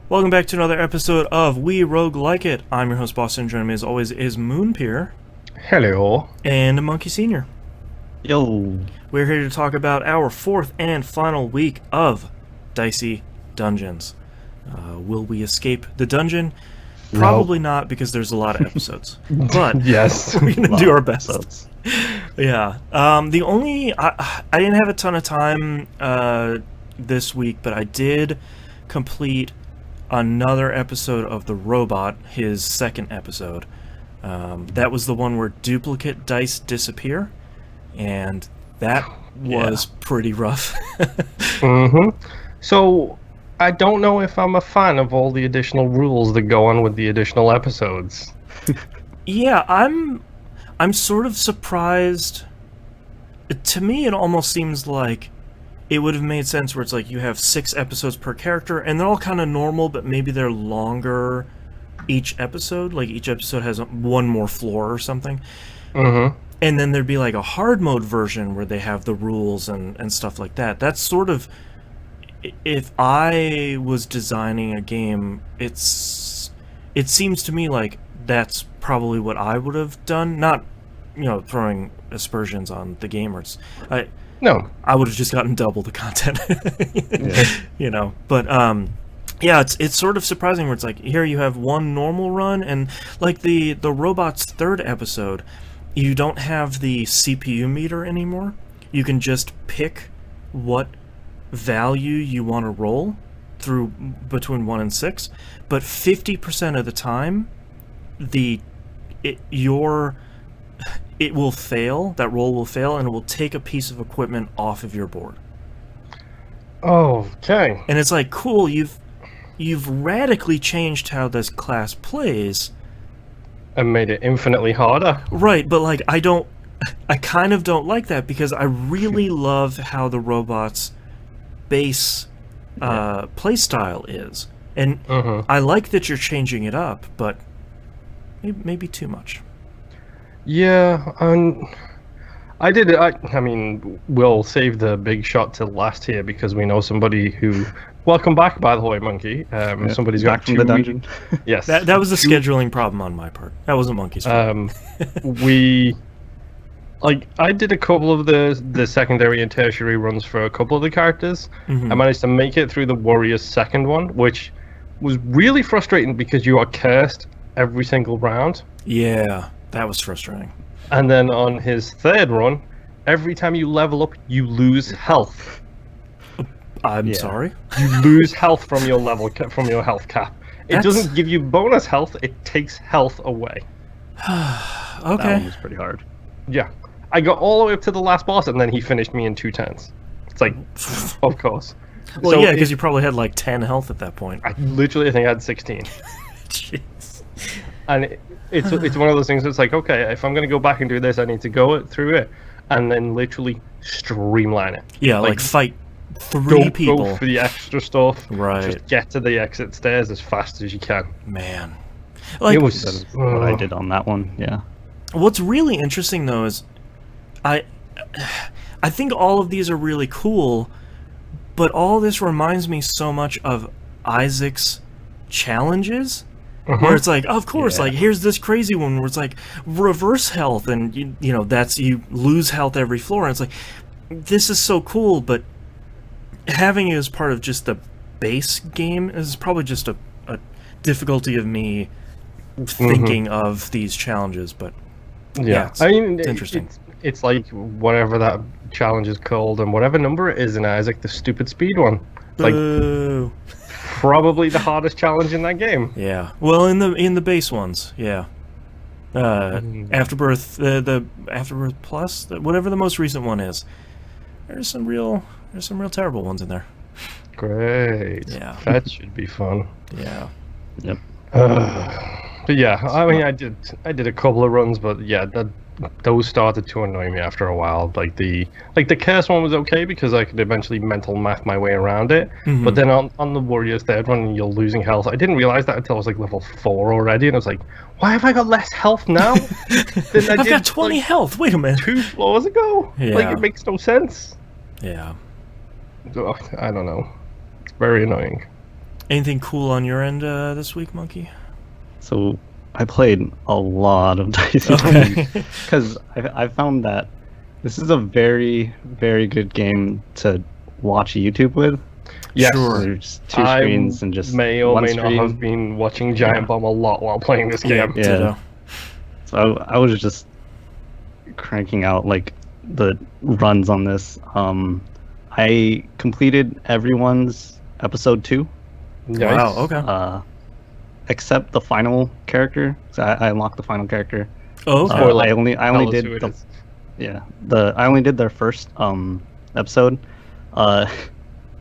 Welcome back to another episode of We Roguelike It. I'm your host, Boston. Joining me as always is Moonpier. Hello. And Monkey Senior. Yo. We're here to talk about our fourth and final week of Dicey Dungeons. Will we escape the dungeon? Probably not, because there's a lot of episodes. But yes, we're going to do our best. Yeah. I didn't have a ton of time this week, but I did complete another episode of The Robot, his second episode. That was the one where duplicate dice disappear, and that was pretty rough. So, I don't know if I'm a fan of all the additional rules that go on with the additional episodes. Yeah, I'm sort of surprised. To me, it almost seems like it would have made sense where it's like you have 6 episodes per character, and they're all kind of normal, but maybe they're longer each episode. Like, each episode has one more floor or something. And then there'd be like a hard mode version where they have the rules and stuff like that. That's sort of... If I was designing a game, it seems to me like that's probably what I would have done. Not, throwing aspersions on the gamers. No. I would have just gotten double the content. But it's sort of surprising where it's like, here you have one normal run, and like the Robot's third episode, you don't have the CPU meter anymore. You can just pick what value you want to roll through between 1 and 6, but 50% of the time it will fail, that roll will fail, and it will take a piece of equipment off of your board. Okay. And it's like, cool, you've radically changed how this class plays. And made it infinitely harder. Right, but like I kind of don't like that, because I really love how the Robot's base play style is. And I like that you're changing it up, but maybe too much. Yeah, I did it. I mean, we'll save the big shot till last here because we know somebody who... Welcome back, by the way, Monkey. Somebody's back got from the dungeon. Yes. That was a scheduling problem on my part. That wasn't Monkey's fault. I did a couple of the secondary and tertiary runs for a couple of the characters. I managed to make it through the Warrior's second one, which was really frustrating because you are cursed every single round. Yeah, that was frustrating. And then on his third run, every time you level up, you lose health. I'm sorry? You lose health from your from your health cap. It doesn't give you bonus health, it takes health away. Okay. That one was pretty hard. Yeah. I got all the way up to the last boss, and then he finished me in 2 turns. It's like, of course. Well, so because you probably had like 10 health at that point. I think I had 16. Jeez. And it's one of those things that's like, okay, if I'm going to go back and do this, I need to go through it, and then literally streamline it. Yeah, like fight 3 people. Go for the extra stuff. Right. Just get to the exit stairs as fast as you can. Man. That is what I did on that one, yeah. What's really interesting, though, is I think all of these are really cool, but all this reminds me so much of Isaac's challenges, where it's like, of course, like, here's this crazy one where it's like reverse health, and you lose health every floor, and it's like, this is so cool, but having it as part of just the base game is probably just a difficulty of me thinking of these challenges, but it's interesting. It's like whatever that challenge is called, and whatever number it is in Isaac, the stupid speed one. Like, probably the hardest challenge in that game. Yeah. Well, in the base ones, yeah. Afterbirth, the Afterbirth Plus, whatever the most recent one is. There's some real terrible ones in there. Great. Yeah. That should be fun. Yeah. Yep. But yeah, I mean, I did a couple of runs, but yeah, those started to annoy me after a while. Like the curse one was okay because I could eventually mental math my way around it. But then on the Warrior's third one, you're losing health. I didn't realize that until I was like level 4 already, and I was like, why have I got less health now than I've got 20 health. Wait a minute. 2 floors ago. Yeah. Like, it makes no sense. Yeah. I don't know. It's very annoying. Anything cool on your end this week, Monkey? So I played a lot of Dicey Okay. Dungeons because I found that this is a very, very good game to watch YouTube with. Yes. Sure. There's two screens and just may or one may screen. not have been watching Giant Bomb a lot while playing this game. Yeah. Ditto. So I was just cranking out like the runs on this. I completed everyone's episode 2. Nice. Wow, okay. Except the final character. So I unlocked the final character. Oh, okay. Spoiler. I only Tell us did who it the is. I only did their first episode.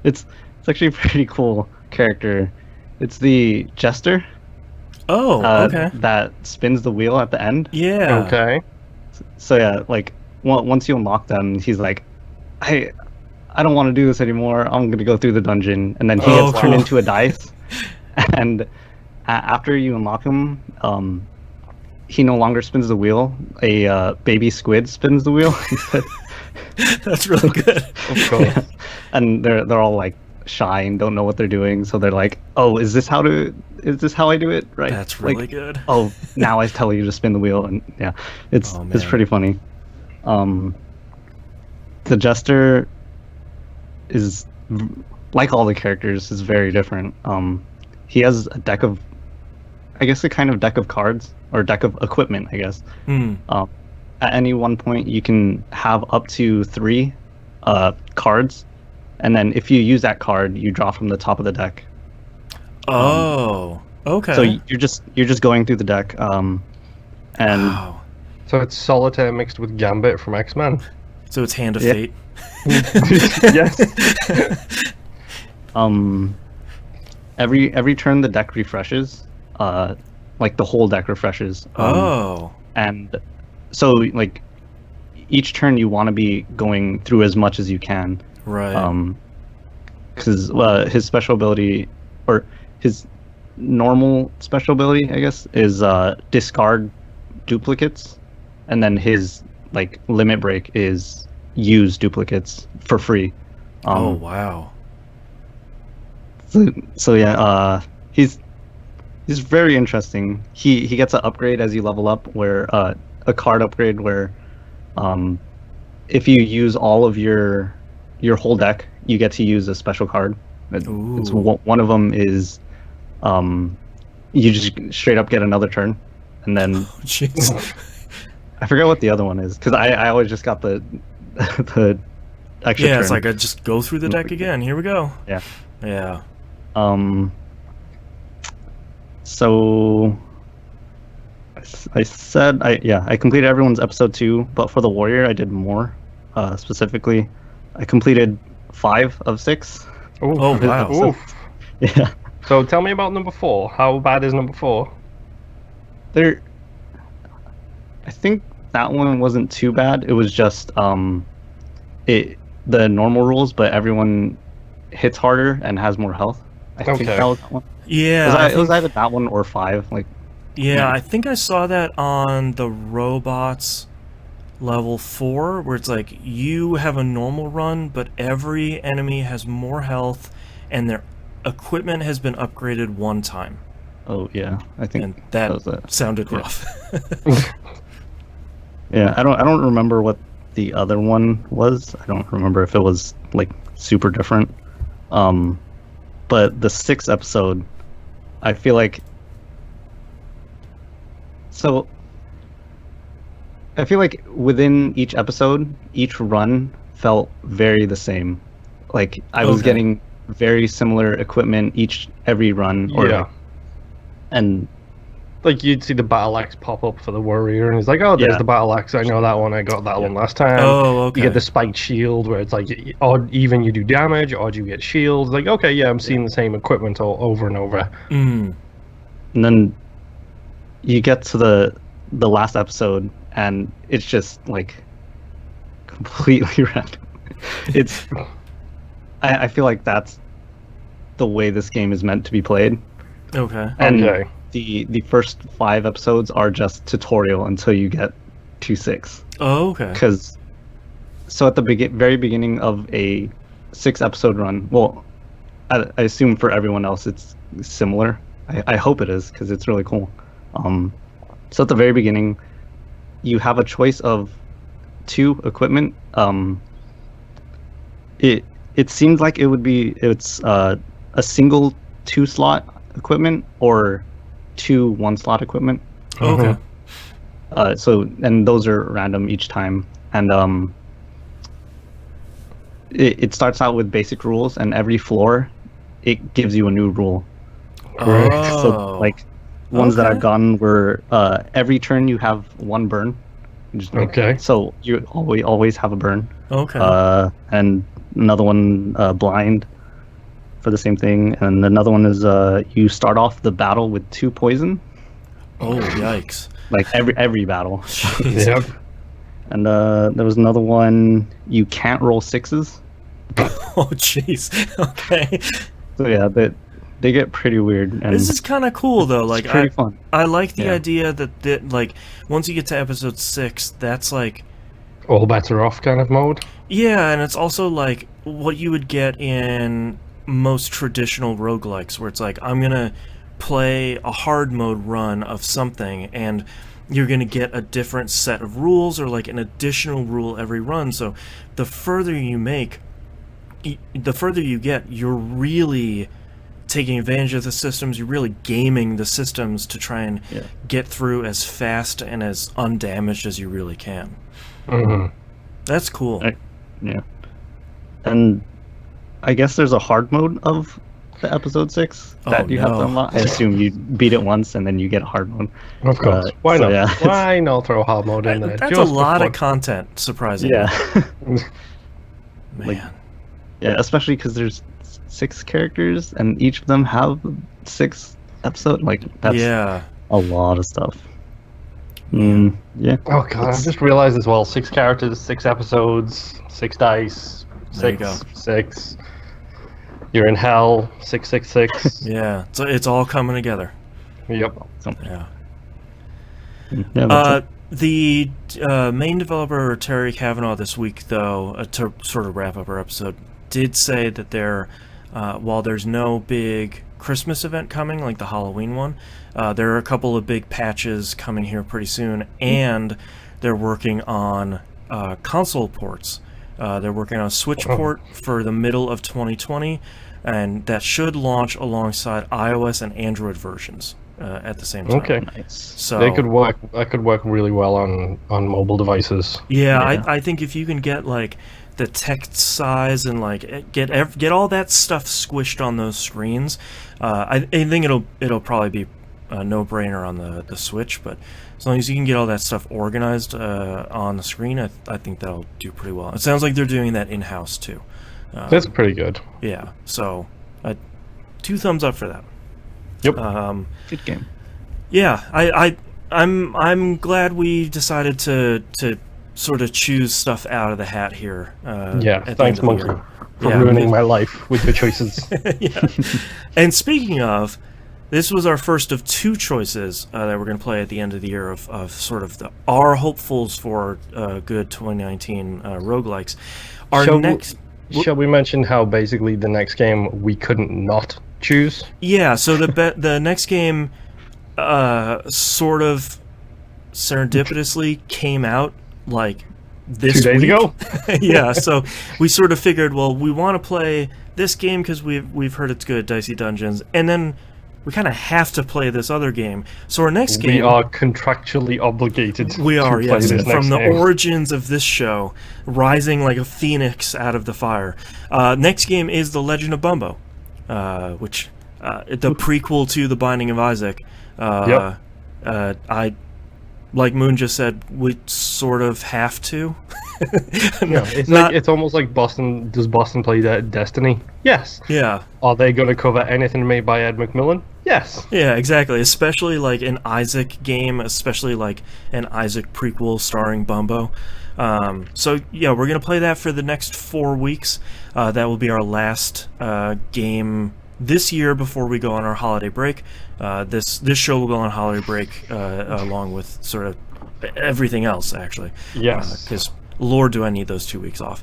It's actually a pretty cool character. It's the jester. Oh, okay. That spins the wheel at the end. Yeah. Okay. So yeah, like once you unlock them, he's like, I don't want to do this anymore. I'm gonna go through the dungeon, and then he Oh, gets turned cool. into a dice. And after you unlock him, he no longer spins the wheel. A baby squid spins the wheel instead. That's really good. Of course. Yeah. And they're all like shy and don't know what they're doing, so they're like, "Oh, is this how I do it?" Right? That's really Like, good. oh, now I tell you to spin the wheel, and yeah, it's Oh, it's man. pretty funny. The jester is like all the characters is very different. He has a deck of, I guess, a kind of deck of cards or deck of equipment, I guess. Hmm. At any one point, you can have up to 3 cards, and then if you use that card, you draw from the top of the deck. Oh, okay. So you're just going through the deck, and Wow. So it's Solitaire mixed with Gambit from X-Men. So it's Hand of Yeah. Fate. Yes. every turn the deck refreshes, like the whole deck refreshes. Oh. And so like each turn you want to be going through as much as you can. Right. Because his special ability, or his normal special ability, I guess, is discard duplicates, and then his like limit break is use duplicates for free. Oh, wow. So yeah, he's very interesting. He gets an upgrade as you level up, where a card upgrade where if you use all of your whole deck, you get to use a special card. It's Ooh. one of them is you just straight up get another turn, and then Jeez. I forget what the other one is, because I always just got the the extra Yeah, turn. it's like I just go through the deck again. Here we go. Yeah. Yeah. So I said I completed everyone's episode 2, but for the warrior I did more. Specifically, I completed 5 of 6. Oof. Oh, wow. Oof. Yeah, So tell me about number 4. How bad is number 4? there. I think that one wasn't too bad. It was just the normal rules, but everyone hits harder and has more health. I think Okay. that was that one. Yeah. It was either that one or 5. Like, Yeah, I think I saw that on the robots level 4, where it's like you have a normal run, but every enemy has more health and their equipment has been upgraded one time. oh yeah, I think And that was it. sounded Yeah. rough. Yeah, I don't remember what the other one was. I don't remember if it was like super different. But the 6th episode, I feel like within each episode, each run felt very the same. Like I was Okay. getting very similar equipment every run, Yeah. and Like you'd see the battle axe pop up for the warrior, and it's like, oh, there's Yeah. the battle axe. I know that one. I got that one last time. Oh, okay. You get the spiked shield, where it's like, odd, even you do damage, or you get shields. Like, okay, yeah, I'm seeing the same equipment all over and over. Mm. And then you get to the last episode, and it's just like completely random. It's I feel like that's the way this game is meant to be played. Okay. And Okay. the first 5 episodes are just tutorial until you get to 6. Oh, okay. Because so at the very beginning of a 6 episode run, well, I assume for everyone else similar. I hope it is because it's really cool. So at the very beginning, you have a choice of 2 equipment. It seems like it's a single 2-slot equipment or 2 1-slot equipment. Okay. And those are random each time, and it starts out with basic rules, and every floor it gives you a new rule. Oh. So like ones that I've gotten were every turn you have 1 burn. So you always have a burn. Okay. And another one blind for the same thing, and another one is you start off the battle with 2 poison. Oh, yikes. Like every battle. Yep. And there was another one, you can't roll 6s. Oh, jeez. Okay. So yeah, they get pretty weird. And this is kind of cool, though. Like, it's pretty fun. I like the idea that, like, once you get to episode 6, that's like... all bets are off kind of mode. Yeah, and it's also like what you would get in most traditional roguelikes, where it's like, I'm going to play a hard mode run of something, and you're going to get a different set of rules, or like an additional rule every run. So the further you get, you're really taking advantage of the systems, you're really gaming the systems to try and get through as fast and as undamaged as you really can. Mm-hmm. That's cool. Yeah. And I guess there's a hard mode of the episode 6 that you have to unlock. I assume you beat it once and then you get a hard mode. Of course. Why not? Yeah. Why not throw hard mode in there? That's a lot of content, surprisingly. Yeah. Man. Yeah, especially because there's 6 characters and each of them have 6 episodes. Like, that's a lot of stuff. Yeah. Oh god, I just realized as well, 6 characters, 6 episodes, 6 dice, There you go. 6. You're in hell, 666. Yeah, so it's all coming together. Yep. Yeah. Yeah, The main developer, Terry Cavanaugh, this week, though, to sort of wrap up our episode, did say that while there's no big Christmas event coming, like the Halloween one, there are a couple of big patches coming here pretty soon, and they're working on console ports. They're working on a Switch port for the middle of 2020, and that should launch alongside iOS and Android versions at the same time. Okay. Nice. So That could work really well on mobile devices. Yeah, I think if you can get like the text size and like get all that stuff squished on those screens, I think it'll probably be a no-brainer on the Switch. But as long as you can get all that stuff organized on the screen, I think that'll do pretty well. It sounds like they're doing that in-house too. That's pretty good. Yeah, so 2 thumbs up for that. Yep. Good game. Yeah, I'm glad we decided to sort of choose stuff out of the hat here. Thanks, Monkey, for ruining my life with your choices. Yeah. And speaking of, this was our first of 2 choices that we're going to play at the end of the year of sort of our hopefuls for good 2019 roguelikes. Shall we mention how basically the next game we couldn't not choose? Yeah, so the next game sort of serendipitously came out like this 2 days ago. Yeah, so we sort of figured, well, we want to play this game because we've heard it's good, Dicey Dungeons, and then we kind of have to play this other game. So our next game, we are contractually obligated. We are, to play yes, this from next the game. origins of this show, rising like a phoenix out of the fire. Next game is The Legend of Bumbo, which the prequel to The Binding of Isaac. Yep. I, like Moon just said, we sort of have to. Yeah, it's almost like Boston. Does Boston play Destiny? Yes. Yeah. Are they going to cover anything made by Ed McMillan? Yes. Yeah, exactly. Especially like an Isaac game, especially like an Isaac prequel starring Bumbo. So yeah, we're gonna play that for the next 4 weeks. That will be our last game this year before we go on our holiday break. This show will go on holiday break along with sort of everything else, actually. Yes. Because Lord, do I need those 2 weeks off.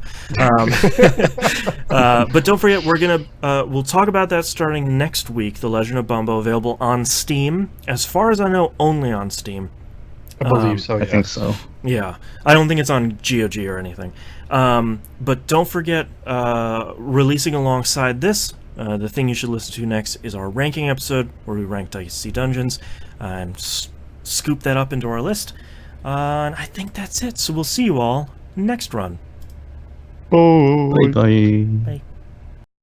But don't forget, we'll talk about that starting next week. The Legend of Bumbo, available on Steam. As far as I know, only on Steam. I believe so. I think so. Yeah, I don't think it's on GOG or anything. But don't forget, releasing alongside this, the thing you should listen to next is our ranking episode, where we rank Dicey Dungeons, and scoop that up into our list. And I think that's it. So we'll see you all next run. Oh. Bye bye. Bye.